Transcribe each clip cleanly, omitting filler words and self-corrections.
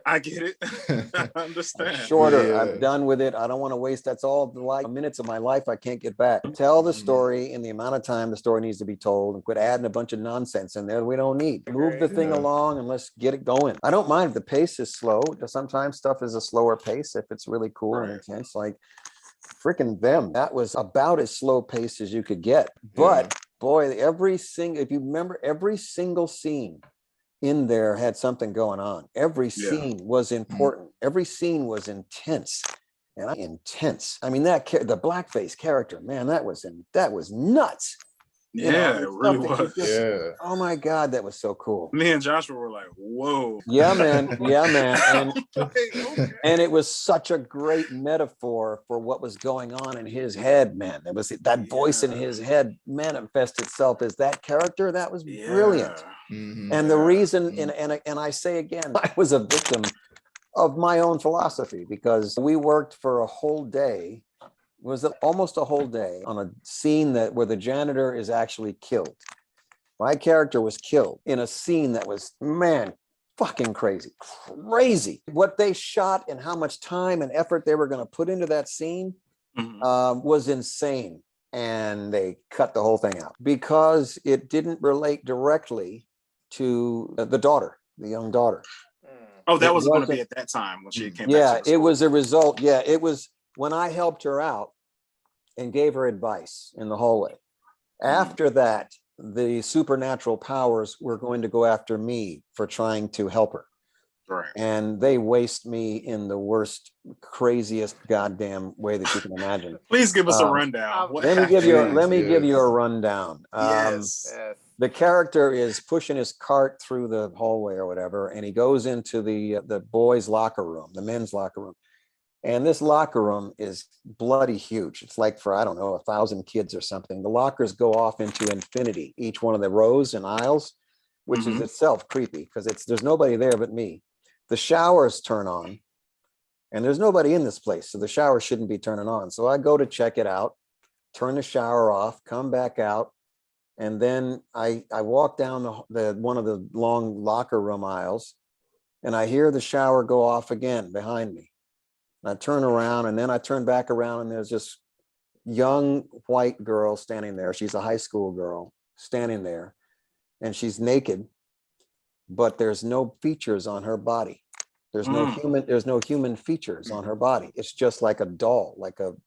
I get it. I understand. Shorter. Yeah. I'm done with it. I don't want to waste. That's all the minutes of my life I can't get back. Tell the story in the amount of time the story needs to be told, and quit adding a bunch of nonsense in there we don't need. Move the thing along and let's get it going. I don't mind if the pace is slow. Sometimes stuff is a slower pace if it's really cool and intense. Like freaking Them. That was about as slow pace as you could get. But boy, if you remember, every single scene in there had something going on. Every scene was important. Every scene was intense. I mean, the blackface character, man, that was nuts. Yeah, it really was. Oh my God, that was so cool. Me and Joshua were like, whoa. Yeah, man. And it was such a great metaphor for what was going on in his head, man. There was that voice in his head manifest itself as that character. That was brilliant. And the reason, and I say again, I was a victim of my own philosophy, because we worked for a whole day. It was almost a whole day on a scene where the janitor is actually killed. My character was killed in a scene that was, man, fucking crazy. What they shot and how much time and effort they were going to put into that scene was insane. And they cut the whole thing out because it didn't relate directly to the young daughter. Oh, that wasn't going to be at that time when she came back. Yeah, it was a result. Yeah, it was when I helped her out and gave her advice in the hallway. After that, the supernatural powers were going to go after me for trying to help her. Right. And they waste me in the worst, craziest goddamn way that you can imagine. Please give us a rundown. Let me give you a rundown. Yes. The character is pushing his cart through the hallway or whatever, and he goes into the boys' locker room, the men's locker room. And this locker room is bloody huge. It's like for, I don't know, 1,000 kids or something. The lockers go off into infinity, each one of the rows and aisles, which is itself creepy because there's nobody there but me. The showers turn on, and there's nobody in this place, so the shower shouldn't be turning on. So I go to check it out, turn the shower off, come back out, and then I walk down one of the long locker room aisles, and I hear the shower go off again behind me. I turn around, and then I turn back around, and there's this young white girl standing there. She's a high school girl standing there, and she's naked, but there's no features on her body. There's no human features on her body. It's just like a doll,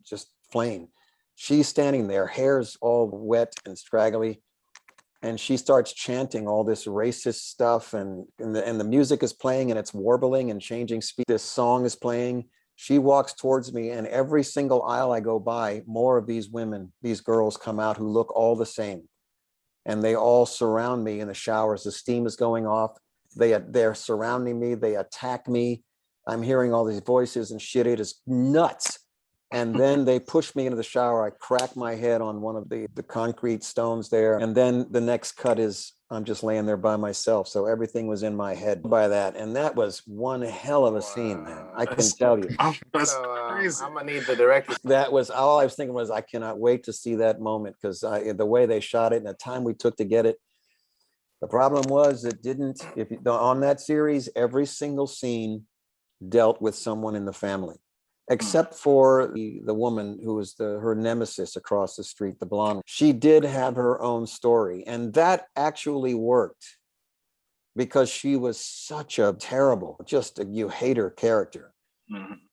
just plain. She's standing there, hair's all wet and straggly, and she starts chanting all this racist stuff, and the music is playing, and it's warbling and changing speed. This song is playing. She walks towards me, and every single aisle I go by, more of these women, these girls come out who look all the same. And they all surround me in the showers. The steam is going off. They're surrounding me. They attack me. I'm hearing all these voices and shit. It is nuts. And then they push me into the shower. I crack my head on one of the concrete stones there. And then the next cut is I'm just laying there by myself. So everything was in my head by that. And that was one hell of a scene, man. I can tell you. That's crazy. I'm going to need the director. That was all I was thinking was, I cannot wait to see that moment, because the way they shot it and the time we took to get it. The problem was on that series, every single scene dealt with someone in the family. Except for the woman who was her nemesis across the street, the blonde. She did have her own story, and that actually worked because she was such a terrible, you hate her character.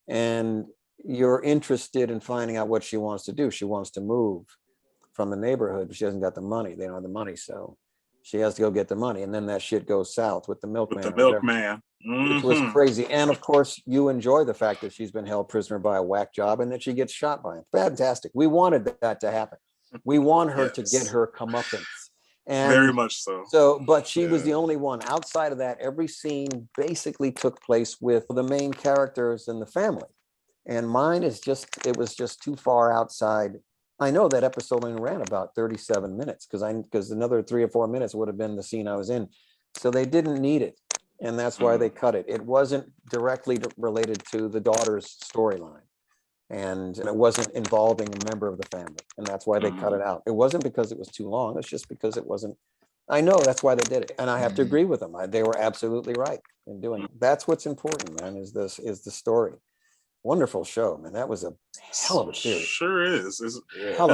And you're interested in finding out what she wants to do. She wants to move from the neighborhood, but she hasn't got the money. They don't have the money, so she has to go get the money, and then that shit goes south with the milkman. Which was crazy. And of course, you enjoy the fact that she's been held prisoner by a whack job and that she gets shot by him. Fantastic. We wanted that to happen. We want her to get her comeuppance. And very much so. But she was the only one. Outside of that, every scene basically took place with the main characters and the family. And mine is it was just too far outside. I know that episode only ran about 37 minutes because another 3 or 4 minutes would have been the scene I was in. So they didn't need it. And that's why they cut it. It wasn't directly related to the daughter's storyline. And it wasn't involving a member of the family. And that's why they cut it out. It wasn't because it was too long. It's just because it wasn't I know that's why they did it. And I have to agree with them. They were absolutely right in doing it. That's what's important, man, is the story. Wonderful show, man. That was a hell of a series. Sure is. It's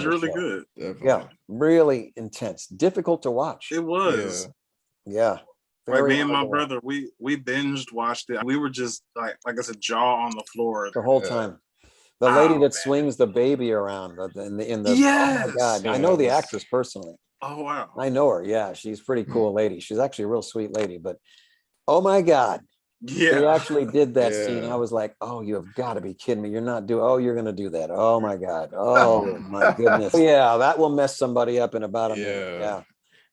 really good. Definitely. Yeah, really intense, difficult to watch. It was. Yeah. Like me and my brother, we binged watched it. We were just like I said, jaw on the floor the whole time. The lady that swings the baby around in the yes. Oh my God. I know the actress personally. Oh wow. I know her. Yeah, she's a pretty cool lady. She's actually a real sweet lady, but oh my God. Yeah. They actually did that scene. I was like, oh, you have got to be kidding me. You're not you're going to do that. Oh my God. Oh my goodness. Yeah, that will mess somebody up in about a minute. Yeah.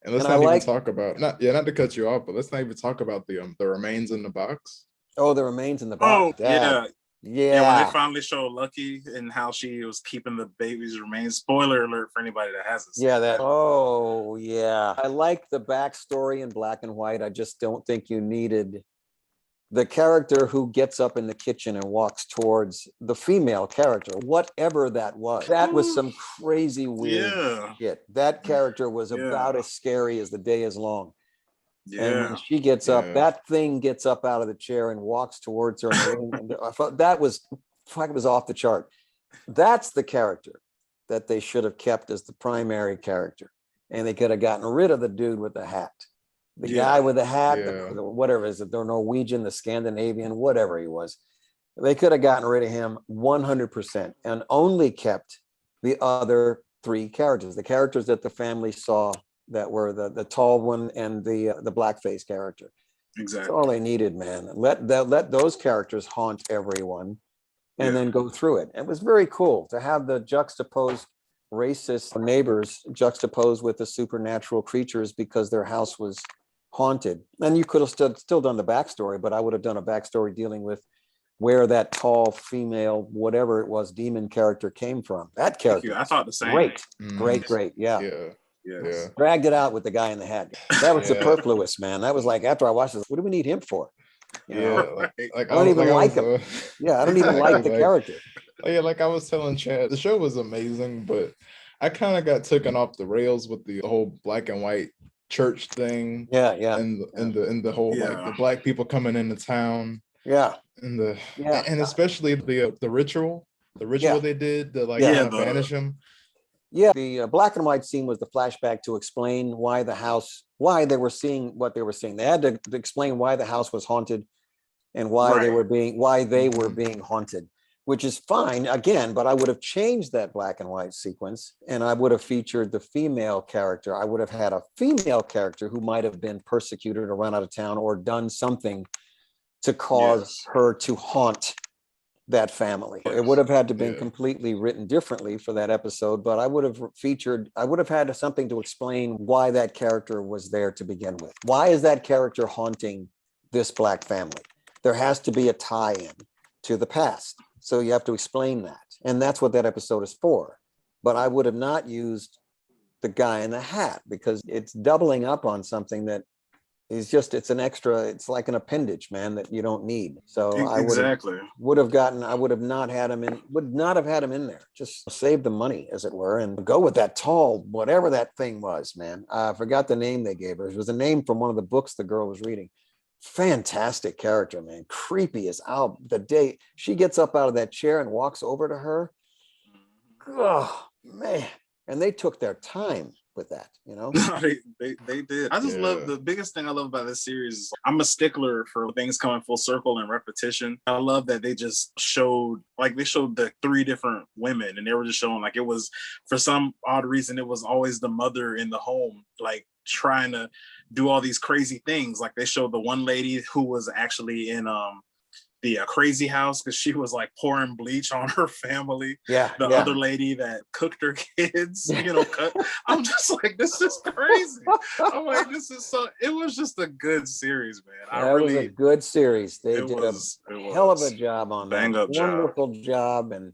And let's not even talk about not to cut you off, but let's not even talk about the remains in the box. Oh, the remains in the box. Oh, yeah. When they finally show Lucky and how she was keeping the baby's remains. Spoiler alert for anybody that hasn't seen that. Oh, yeah. I like the backstory in black and white. I just don't think you needed the character who gets up in the kitchen and walks towards the female character, whatever that was. That was some crazy weird shit. That character was about as scary as the day is long. Yeah. And when she gets up, that thing gets up out of the chair and walks towards her in the room. And I thought that was off the chart. That's the character that they should have kept as the primary character. And they could have gotten rid of the dude with the hat. The guy with the hat, whatever is it, the Norwegian, the Scandinavian, whatever he was. They could have gotten rid of him 100% and only kept the other three characters, the characters that the family saw that were the tall one and the blackface character. Exactly. That's all they needed, man. Let those characters haunt everyone and then go through it. It was very cool to have the juxtaposed racist neighbors juxtaposed with the supernatural creatures because their house was haunted. And you could have still done the backstory, but I would have done a backstory dealing with where that tall female, whatever it was, demon character came from. That character. I thought the same. Great. Yeah. Yeah. Dragged it out with the guy in the hat. That was superfluous, man. That was like, after I watched this, what do we need him for? I don't even like him. I don't even like the character. Like I was telling Chad, the show was amazing, but I kind of got taken off the rails with the whole black and white church thing. And the whole like the black people coming into town. And especially the ritual they did to banish him. The black and white scene was the flashback to explain why they were seeing what they were seeing. They had to explain why the house was haunted and why they were being haunted, which is fine again, but I would have changed that black and white sequence and I would have featured the female character. I would have had a female character who might have been persecuted or run out of town or done something to cause her to haunt that family. It would have had to been completely written differently for that episode, but I would have had something to explain why that character was there to begin with. Why is that character haunting this black family? There has to be a tie-in to the past. So you have to explain that. And that's what that episode is for. But I would have not used the guy in the hat because it's doubling up on something that it's an extra, it's like an appendage, man, that you don't need. So I would not have had him in there. Just save the money, as it were, and go with that tall, whatever that thing was, man. I forgot the name they gave her. It was a name from one of the books the girl was reading. Fantastic character, man. Creepy as out. The day she gets up out of that chair and walks over to her. Oh, man. And they took their time with that, you know. they did. I just love the biggest thing I love about this series is I'm a stickler for things coming full circle and repetition. I love that they just showed the three different women and they were just showing like it was, for some odd reason, it was always the mother in the home, like trying to do all these crazy things. Like they showed the one lady who was actually in the crazy house because she was like pouring bleach on her family. The other lady that cooked her kids, I'm just like, this is crazy. I'm like, it was just a good series, man. It was a good series. They did a hell of a job on that. Wonderful job. And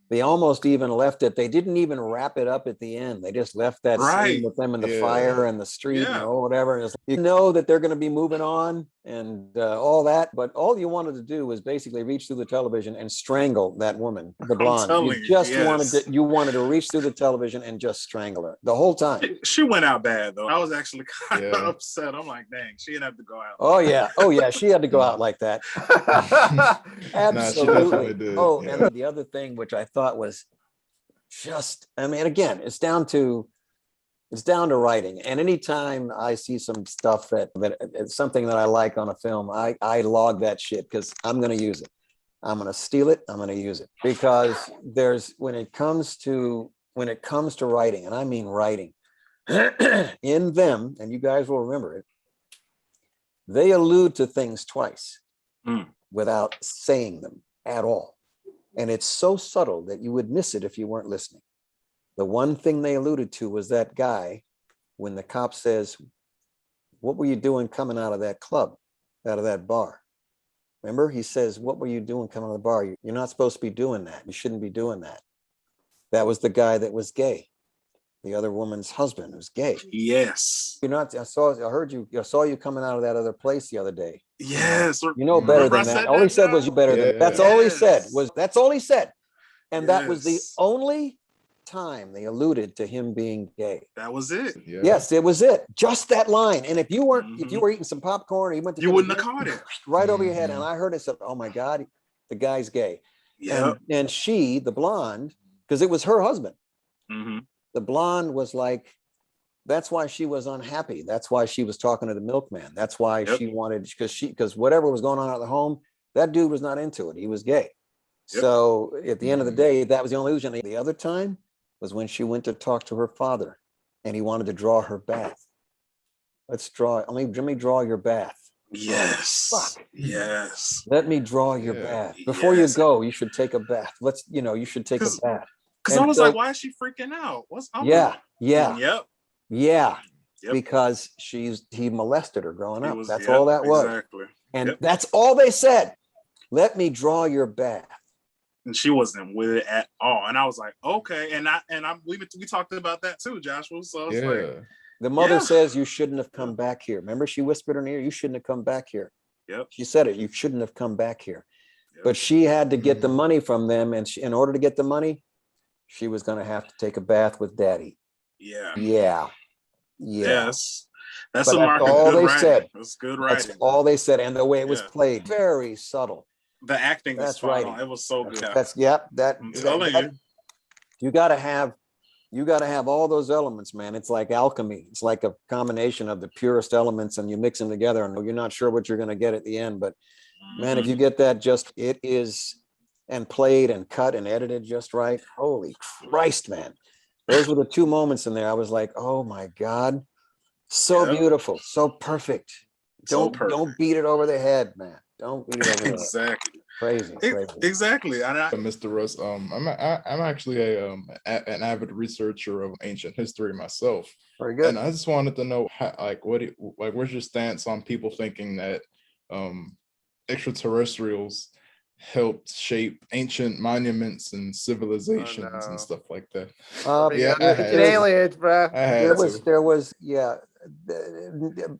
They almost even left it. They didn't even wrap it up at the end. They just left that scene with them in the fire and the street and whatever. And you know that they're going to be moving on and all that. But all you wanted to do was basically reach through the television and strangle that woman, the blonde. You wanted to reach through the television and just strangle her the whole time. She went out bad though. I was actually kind of upset. I'm like, dang, she didn't have to go out. Oh yeah, she had to go out like that. Absolutely. And the other thing which I thought was just, I mean, again, it's down to writing. And anytime I see some stuff that it's something that I like on a film, I log that shit because I'm going to use it. I'm going to steal it. I'm going to use it because when it comes to writing, and I mean writing, in them, and you guys will remember it, they allude to things twice without saying them at all. And it's so subtle that you would miss it if you weren't listening. The one thing they alluded to was that guy, when the cop says, "What were you doing coming out of that club, out of that bar?" Remember, he says, "What were you doing coming out of the bar? You're not supposed to be doing that. You shouldn't be doing that." That was the guy that was gay. The other woman's husband was gay. Yes. I saw you coming out of that other place the other day. Yes. You know better than that. All he said was, "You better than." That's all he said. That's all he said. And that was the only time they alluded to him being gay. That was it. Yeah. Yes, it was it. Just that line. And if you were eating some popcorn, or you wouldn't have caught it right over your head. And I heard it said, "Oh my God, the guy's gay." Yeah. And she, the blonde, because it was her husband. The blonde was like, that's why she was unhappy. That's why she was talking to the milkman. That's why she wanted, because whatever was going on at the home, that dude was not into it. He was gay. So at the end of the day, that was the only illusion. The other time was when she went to talk to her father and he wanted to draw her bath. Let me draw your bath. Yes. Fuck. Yes. Let me draw your bath. Before you go, you should take a bath. You should take a bath. Because I was like, why is she freaking out? What's up? Yeah. Because he molested her growing up. That's all that was. Exactly. And that's all they said. Let me draw your bath. And she wasn't with it at all. And I was like, okay. And we talked about that too, Joshua. So it's like, the mother says, "You shouldn't have come back here." Remember, she whispered in her ear, "You shouldn't have come back here." Yep. She said it. "You shouldn't have come back here." But she had to get the money from them, and in order to get the money, she was going to have to take a bath with Daddy. Yes. That's all they said. That's good writing. That's all they said, and the way it was played, very subtle. The acting is spot on. It was so good. I'm telling you. You got to have all those elements, man. It's like alchemy. It's like a combination of the purest elements, and you mix them together, and you're not sure what you're going to get at the end. But man, if you get that it is, and played and cut and edited just right. Holy Christ, man. Those were the two moments in there. I was like, oh my God. So beautiful. So perfect. Don't beat it over the head, man. Don't beat it over the head. Exactly. Crazy. Exactly. Mr. Russ, I'm actually an avid researcher of ancient history myself. Very good. And I just wanted to know where's your stance on people thinking that extraterrestrials helped shape ancient monuments and civilizations and stuff like that? Aliens, bro.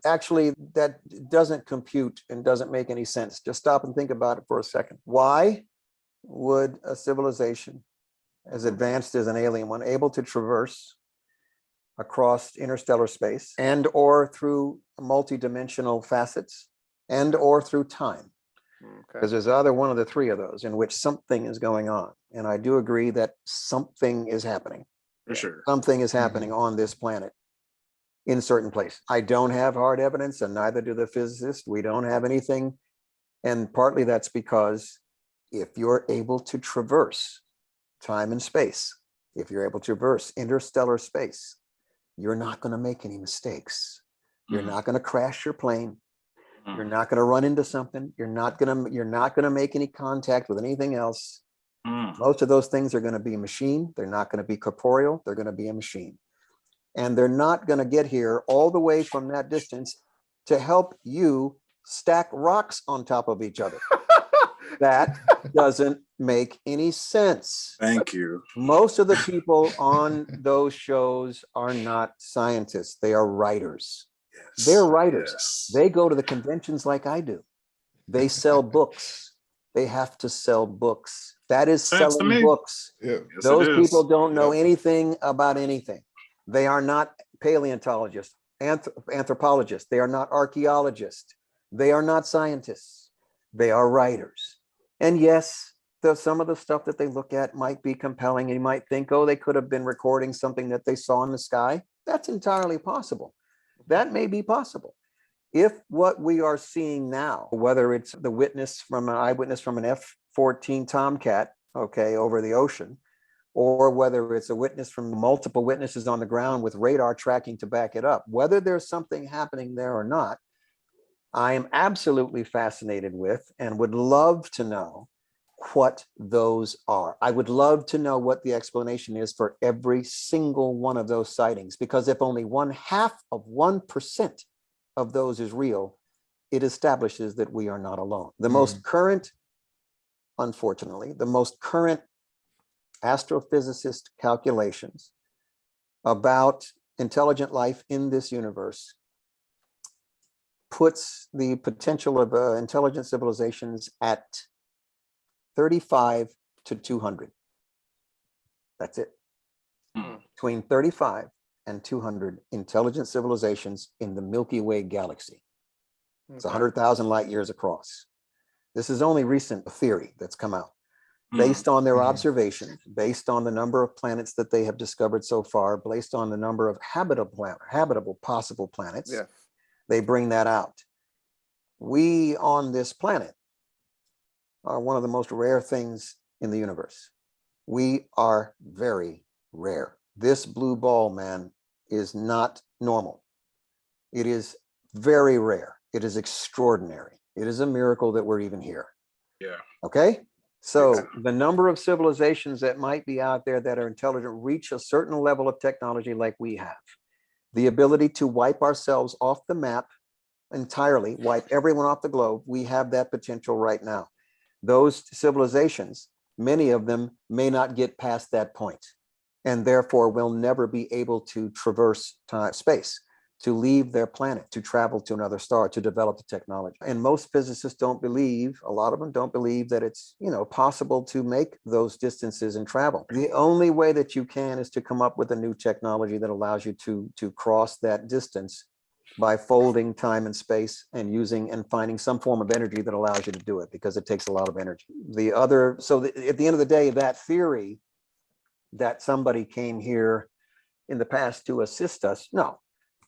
Actually, that doesn't compute and doesn't make any sense. Just stop and think about it for a second. Why would a civilization as advanced as an alien one able to traverse across interstellar space and or through multidimensional facets and or through time? Because there's either one of the three of those in which something is going on. And I do agree that something is happening. For sure. Something is happening on this planet in certain places. I don't have hard evidence, and neither do the physicists. We don't have anything. And partly that's because if you're able to traverse time and space, if you're able to traverse interstellar space, you're not going to make any mistakes. You're not going to crash your plane. You're not going to run into something. You're not going to make any contact with anything else. Most of those things are going to be a machine. They're not going to be corporeal. They're going to be a machine. And they're not going to get here all the way from that distance to help you stack rocks on top of each other. That doesn't make any sense. Thank you. Most of the people on those shows are not scientists. They are writers. Yes. They're writers. Yes. They go to the conventions like I do. They sell books. They have to sell books. That is selling books. Yeah. Yes, those people don't know Yeah. anything about anything. They are not paleontologists, anthropologists. They are not archaeologists. They are not scientists. They are writers. And yes, some of the stuff that they look at might be compelling. And you might think, oh, they could have been recording something that they saw in the sky. That's entirely possible. That may be possible. If what we are seeing now, whether it's the witness from an eyewitness from an F-14 Tomcat, okay, over the ocean, or whether it's a witness from multiple witnesses on the ground with radar tracking to back it up, whether there's something happening there or not, I am absolutely fascinated with and would love to know what those are. I would love to know what the explanation is for every single one of those sightings, because if only 0.5% of those is real, it establishes that we are not alone. The most current, unfortunately, the most current astrophysicist calculations about intelligent life in this universe puts the potential of intelligent civilizations at 35 to 200. That's it. Between 35 and 200 intelligent civilizations in the Milky Way galaxy. It's 100,000 light years across. This is only recent theory that's come out based on their observations, based on the number of planets that they have discovered so far, based on the number of habitable possible planets. Yeah. They bring that out. We on this planet are one of the most rare things in the universe. We are very rare. This blue ball, man, is not normal. It is very rare. It is extraordinary. It is a miracle that we're even here. Yeah. Okay? So the number of civilizations that might be out there that are intelligent reach a certain level of technology like we have. The ability to wipe ourselves off the map entirely, wipe everyone off the globe. We have that potential right now. Those civilizations, many of them may not get past that point, and therefore will never be able to traverse space, to leave their planet, to travel to another star, to develop the technology. And most physicists don't believe, a lot of them don't believe that it's, possible to make those distances and travel. The only way that you can is to come up with a new technology that allows you to cross that distance by folding time and space and using and finding some form of energy that allows you to do it, because it takes a lot of energy. At the end of the day, that theory that somebody came here in the past to assist us, no,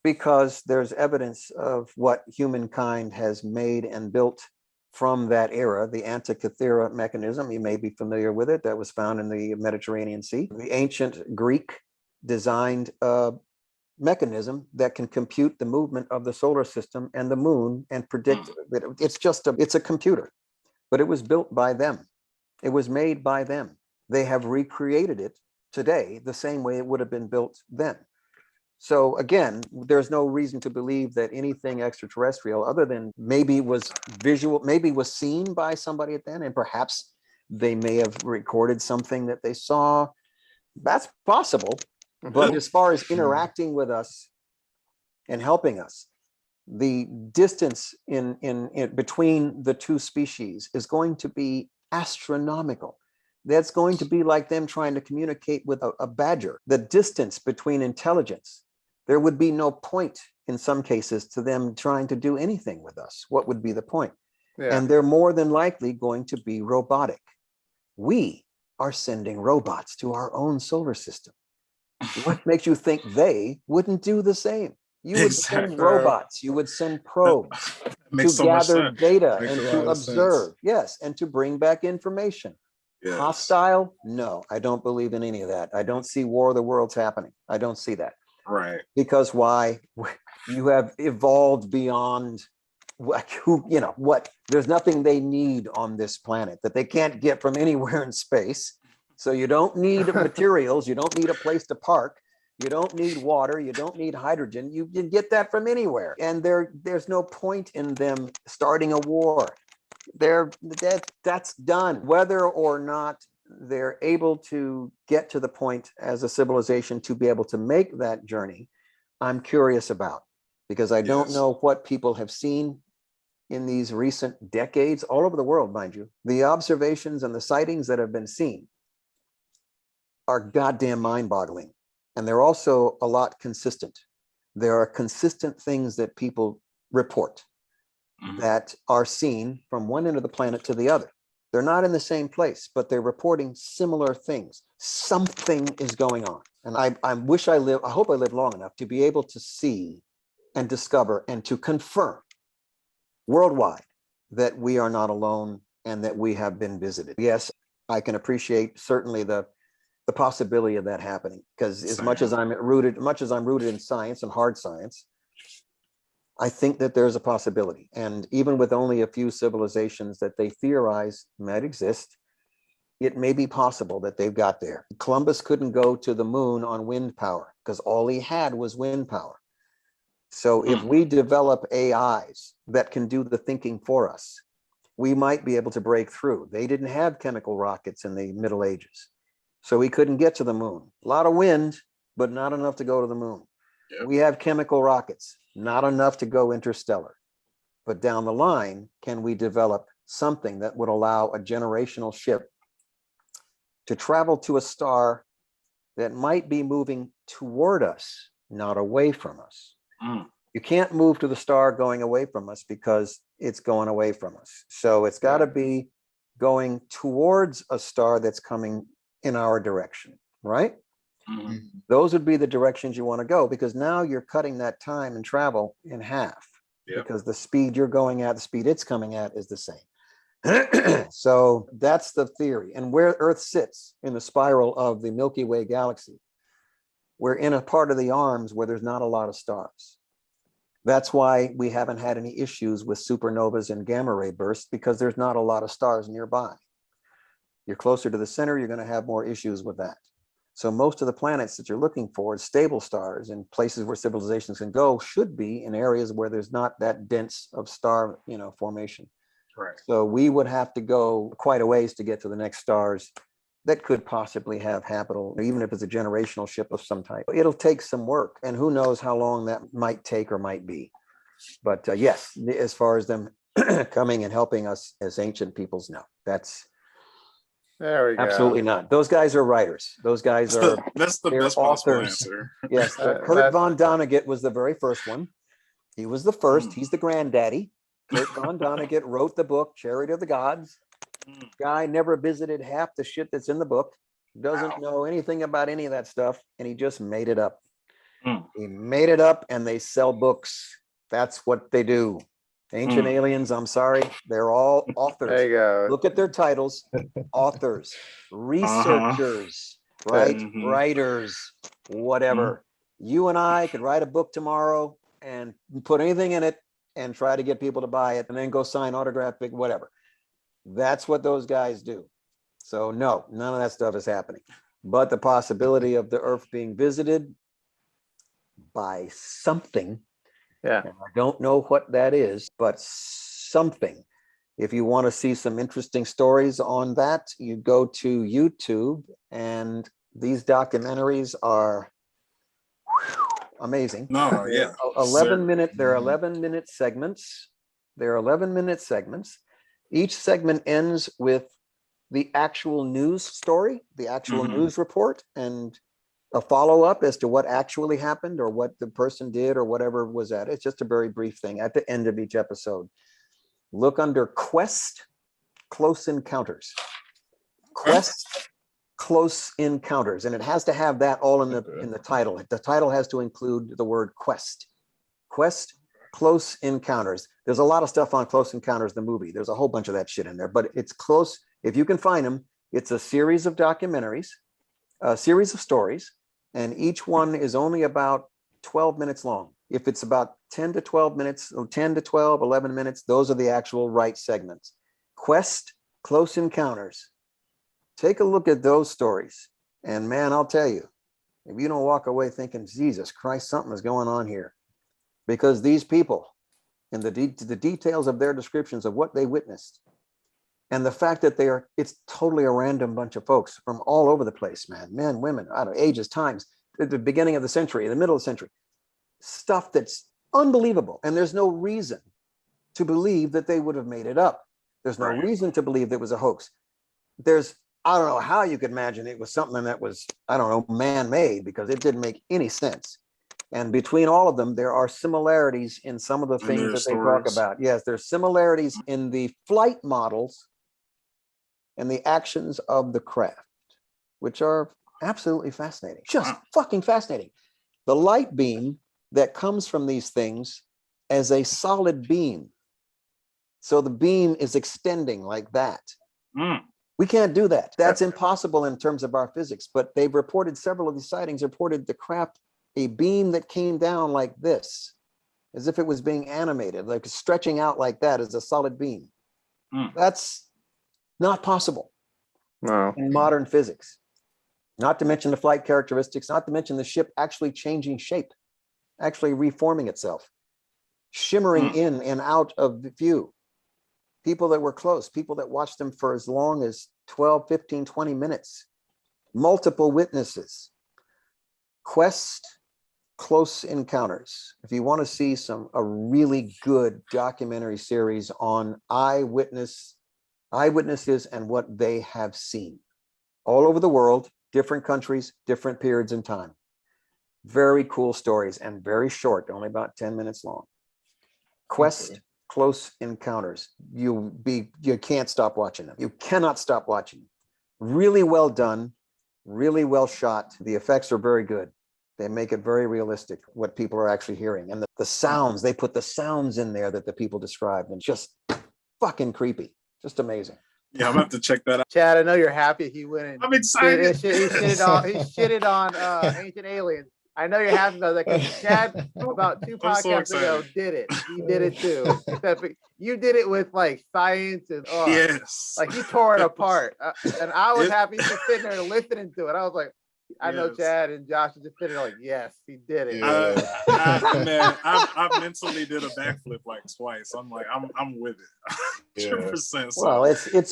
because there's evidence of what humankind has made and built from that era. The Antikythera mechanism, you may be familiar with it, that was found in the Mediterranean Sea. The ancient Greek designed mechanism that can compute the movement of the solar system and the moon and predict that it's a computer, but it was built by them. It was made by them. They have recreated it today the same way it would have been built then. So again, there's no reason to believe that anything extraterrestrial, other than maybe was visual, maybe was seen by somebody at then, and perhaps they may have recorded something that they saw. That's possible. But as far as interacting with us and helping us, the distance in between the two species is going to be astronomical. That's going to be like them trying to communicate with a badger. The distance between intelligence, there would be no point in some cases to them trying to do anything with us. What would be the point? Yeah. And they're more than likely going to be robotic. We are sending robots to our own solar system. What makes you think they wouldn't do the same? You would send robots, you would send probes to gather data and to observe, yes, and to bring back information. Yes. Hostile? No, I don't believe in any of that. I don't see War of the Worlds happening. I don't see that. Right. Because why? You have evolved beyond what? There's nothing they need on this planet that they can't get from anywhere in space. So you don't need materials. You don't need a place to park. You don't need water. You don't need hydrogen. You can get that from anywhere. And there's no point in them starting a war. that's done. Whether or not they're able to get to the point as a civilization to be able to make that journey, I'm curious about, because I don't know what people have seen in these recent decades, all over the world, mind you. The observations and the sightings that have been seen are goddamn mind-boggling. And they're also a lot consistent. There are consistent things that people report that are seen from one end of the planet to the other. They're not in the same place, but they're reporting similar things. Something is going on. And I hope I live long enough to be able to see and discover and to confirm worldwide that we are not alone and that we have been visited. Yes, I can appreciate certainly the possibility of that happening, because as much as I'm rooted in science and hard science, I think that there's a possibility. And even with only a few civilizations that they theorize might exist, it may be possible that they've got there. Columbus couldn't go to the moon on wind power because all he had was wind power. So if we develop AIs that can do the thinking for us, we might be able to break through. They didn't have chemical rockets in the Middle Ages, so we couldn't get to the moon. A lot of wind, but not enough to go to the moon. Yep. We have chemical rockets, not enough to go interstellar. But down the line, can we develop something that would allow a generational ship to travel to a star that might be moving toward us, not away from us? You can't move to the star going away from us because it's going away from us. So it's got to be going towards a star that's coming in our direction, right? Those would be the directions you want to go, because now you're cutting that time and travel in half, because the speed you're going at, the speed it's coming at is the same. So that's the theory. And where Earth sits in the spiral of the Milky Way galaxy, we're in a part of the arms where there's not a lot of stars. That's why we haven't had any issues with supernovas and gamma ray bursts, because there's not a lot of stars nearby. You're closer to the center, you're going to have more issues with that. So most of the planets that you're looking for, stable stars and places where civilizations can go, should be in areas where there's not that dense of star, formation. Correct. So we would have to go quite a ways to get to the next stars that could possibly have habitable, even if it's a generational ship of some type. It'll take some work, and who knows how long that might take or might be. But yes, as far as them coming and helping us as ancient peoples, no, that's there we go. Absolutely not. Those guys are writers. Those guys that's the best possible answer. Yes, Kurt von Vonnegut was the very first one. He was the first. He's the granddaddy. Kurt von Vonnegut wrote the book Chariot of the Gods. Guy never visited half the shit that's in the book. Doesn't know anything about any of that stuff, and he just made it up. He made it up, and they sell books. That's what they do. Ancient Aliens, I'm sorry, they're all authors. There you go. Look at their titles: authors, researchers, right? Writers, whatever. You and I could write a book tomorrow and put anything in it and try to get people to buy it, and then go sign autograph, big whatever. That's what those guys do. So no, none of that stuff is happening. But the possibility of the Earth being visited by something, and I don't know what that is, but something. If you want to see some interesting stories on that, you go to YouTube, and these documentaries are amazing. No, yeah. 11-minute, they're 11-minute segments. They're 11-minute segments. Each segment ends with the actual news story, the actual news report, and a follow-up as to what actually happened or what the person did or whatever was at. It's just a very brief thing at the end of each episode. Look under Quest Close Encounters. Quest Close Encounters, and it has to have that all in the title. The title has to include the word quest. Quest Close Encounters. There's a lot of stuff on Close Encounters, the movie. There's a whole bunch of that shit in there, but it's close. If you can find them, it's a series of documentaries, a series of stories, and each one is only about 12 minutes long. If it's about 10 to 12 minutes, or 10 to 12, 11 minutes, those are the actual right segments. Quest Close Encounters. Take a look at those stories. And man, I'll tell you, if you don't walk away thinking, Jesus Christ, something is going on here. Because these people, and the details of their descriptions of what they witnessed, And the fact that it's totally a random bunch of folks from all over the place, man, men, women, I don't know, ages, times, at the beginning of the century, the middle of the century, stuff that's unbelievable. And there's no reason to believe that they would have made it up. There's no reason to believe that it was a hoax. I don't know how you could imagine it was something that was, I don't know, man-made, because it didn't make any sense. And between all of them, there are similarities in some of the things that they talk about. Yes, there's similarities in the flight models and the actions of the craft, which are absolutely fascinating. Just fucking fascinating. The light beam that comes from these things as a solid beam. So the beam is extending like that. We can't do that. That's impossible in terms of our physics, but they've reported, several of these sightings reported the craft, a beam that came down like this, as if it was being animated, like stretching out like that as a solid beam. That's not possible in modern physics. Not to mention the flight characteristics, not to mention the ship actually changing shape, actually reforming itself, shimmering in and out of view. People that were close, people that watched them for as long as 12, 15, 20 minutes, multiple witnesses. Quest Close Encounters. If you want to see a really good documentary series on eyewitnesses and what they have seen all over the world, different countries, different periods in time. Very cool stories and very short, only about 10 minutes long. Quest Close Encounters. You can't stop watching them. You cannot stop watching them. Really well done, really well shot. The effects are very good. They make it very realistic what people are actually hearing. And the sounds, they put the sounds in there that the people described, and just fucking creepy. Just amazing. Yeah, I'm gonna have to check that out. Chad, I know you're happy he went and I'm excited. He shitted on Ancient Aliens. I know you're happy about that because Chad, about 2 podcasts ago, did it. He did it too. Except you did it with like science and like you tore it apart. And I was happy just sitting there listening to it. I was like, I know Chad and Josh are just sitting there like, yes, he did it. Man, I mentally did a backflip like twice. I'm like, I'm with it. 100%. Well, it's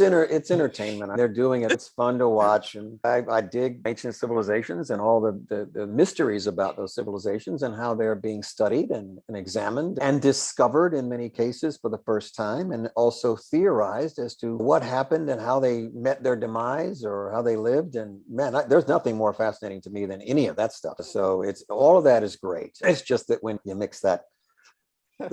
entertainment. They're doing it. It's fun to watch, and I dig ancient civilizations and all the mysteries about those civilizations and how they're being studied and examined and discovered in many cases for the first time, and also theorized as to what happened and how they met their demise or how they lived. And man, there's nothing more fascinating to me than any of that stuff. So all of that is great. It's just that when you mix the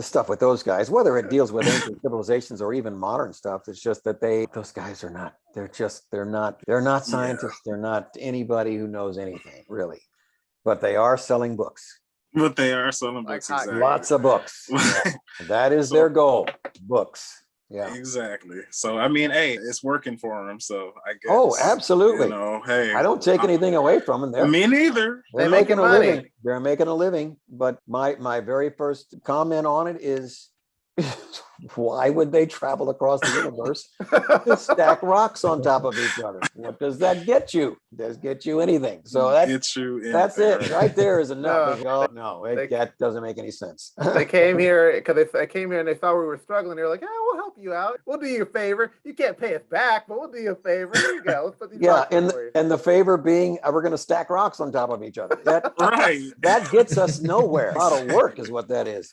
stuff with those guys, whether it deals with ancient civilizations or even modern stuff, it's just that those guys are not, they're not scientists. They're not anybody who knows anything really, but they are selling books. But they are selling books. Exactly. Lots of books. That is their goal. Books. Yeah, exactly. So I mean, hey, it's working for them. So I guess. Oh, absolutely. Hey, I don't take anything away from them. Me neither. They're making a living. They're making a living. But my very first comment on it is, why would they travel across the universe to stack rocks on top of each other? What does that get you? Does get you anything? So that's it. Right there is enough. That doesn't make any sense. They came here because they came here and they thought we were struggling. They were like, we'll help you out. We'll do you a favor. You can't pay us back, but we'll do you a favor. Here you go. Let's put these and the favor being, we're going to stack rocks on top of each other. That gets us nowhere. A lot of work is what that is.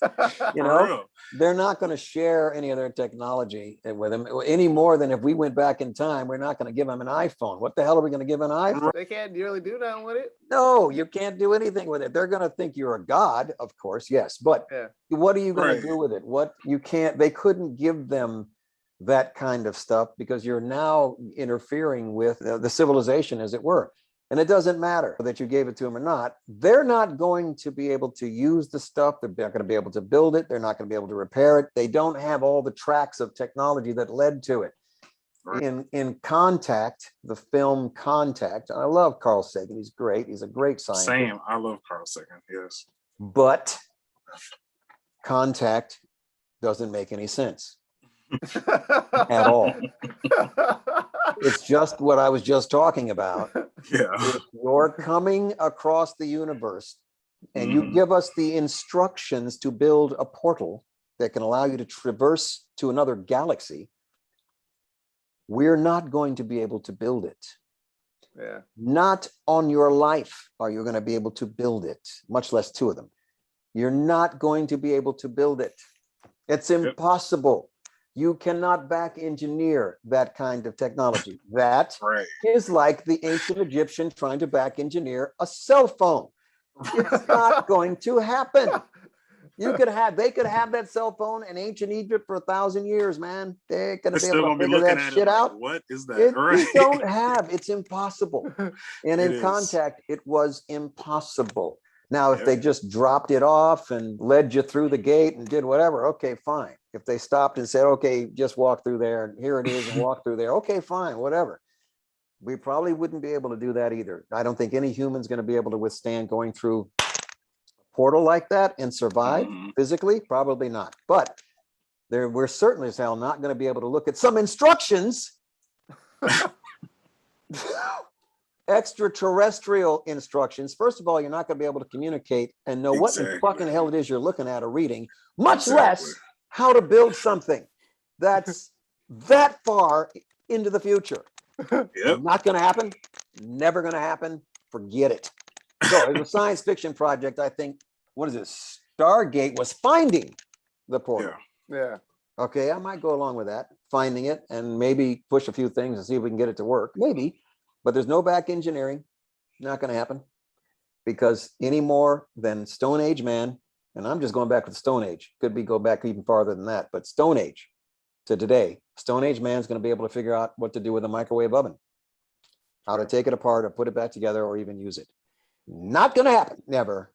They're not going to share any of their technology with them any more than if we went back in time. We're not going to give them an iPhone. What the hell are we going to give an iPhone? They can't really do nothing with it. No, you can't do anything with it. They're going to think you're a god, of course, yes, but what are you going to do with it? They couldn't give them that kind of stuff because you're now interfering with the civilization, as it were. And it doesn't matter that you gave it to them or not. They're not going to be able to use the stuff. They're not going to be able to build it. They're not going to be able to repair it. They don't have all the tracks of technology that led to it. In Contact, the film Contact, I love Carl Sagan. He's great. He's a great scientist. Same. I love Carl Sagan. Yes. But Contact doesn't make any sense at all. It's just what I was just talking about. If you're coming across the universe and you give us the instructions to build a portal that can allow you to traverse to another galaxy, We're not going to be able to build it. Yeah. Not on your life are you going to be able to build it, much less two of them. You're not going to be able to build it. It's impossible. You cannot back engineer that kind of technology. That is like the ancient Egyptian trying to back engineer a cell phone. It's not going to happen. They could have that cell phone in ancient Egypt for 1,000 years, man. They're going to be able to figure that shit out. What is that? It's impossible. And in contact, it was impossible. Now, if they just dropped it off and led you through the gate and did whatever, okay, fine. If they stopped and said, okay, just walk through there and here it is and walk through there, okay, fine, whatever. We probably wouldn't be able to do that either. I don't think any human's going to be able to withstand going through a portal like that and survive physically, probably not. But we're certainly as hell not going to be able to look at some instructions. Extraterrestrial instructions. First of all, you're not going to be able to communicate and know what in fucking hell it is you're looking at or reading, much less how to build something that's that far into the future. Not going to happen. Never going to happen. Forget it. So as a science fiction project, I think, what is it? Stargate was finding the portal. Yeah. Okay, I might go along with that, finding it and maybe push a few things and see if we can get it to work. Maybe. But there's no back engineering. Not going to happen because any more than Stone Age man, and I'm just going back to the Stone Age, could be go back even farther than that, but Stone Age to today, Stone Age man's going to be able to figure out what to do with a microwave oven, how to take it apart or put it back together or even use it. Not going to happen. Never,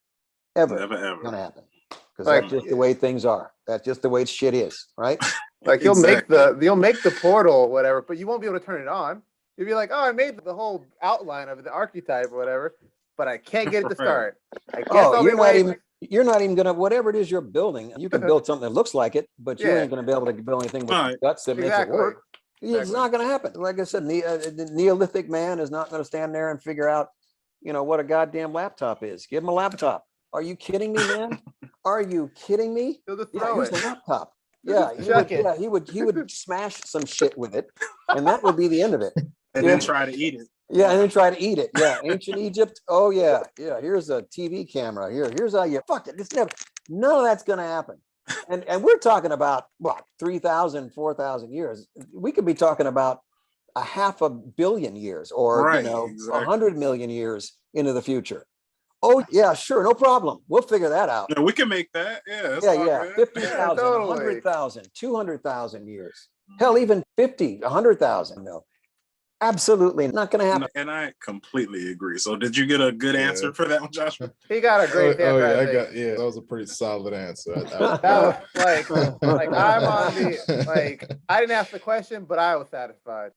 ever going to happen because that's just the way things are. That's just the way shit is, right? Like you'll make the portal, whatever, but you won't be able to turn it on. You'll be like, oh, I made the whole outline of the archetype or whatever, but I can't get it to start. I guess you're not even gonna, whatever it is you're building, you can build something that looks like it, but you ain't gonna be able to build anything with guts that makes it work. It's not gonna happen. Like I said, the Neolithic man is not gonna stand there and figure out, what a goddamn laptop is. Give him a laptop. Are you kidding me, man? Are you kidding me? He'll just throw it. Use a laptop. He would smash some shit with it, and that would be the end of it. And then try to eat it. Yeah, and then try to eat it. Yeah, ancient Egypt. Oh yeah. Here's a TV camera. Here's how you fuck it. None of that's gonna happen. And we're talking about what 3,000, 4,000 years. We could be talking about 500 million years, or 100 million years into the future. Oh yeah, sure, no problem. We'll figure that out. Yeah, we can make that. Yeah. 50,000, 100,000, 200,000 years. Hell, even 50, 100,000. No. Absolutely not going to happen. And I completely agree. So did you get a good answer for that one, Joshua? He got a great answer. That was a pretty solid answer. That was like I'm on the, I didn't ask the question, but I was satisfied.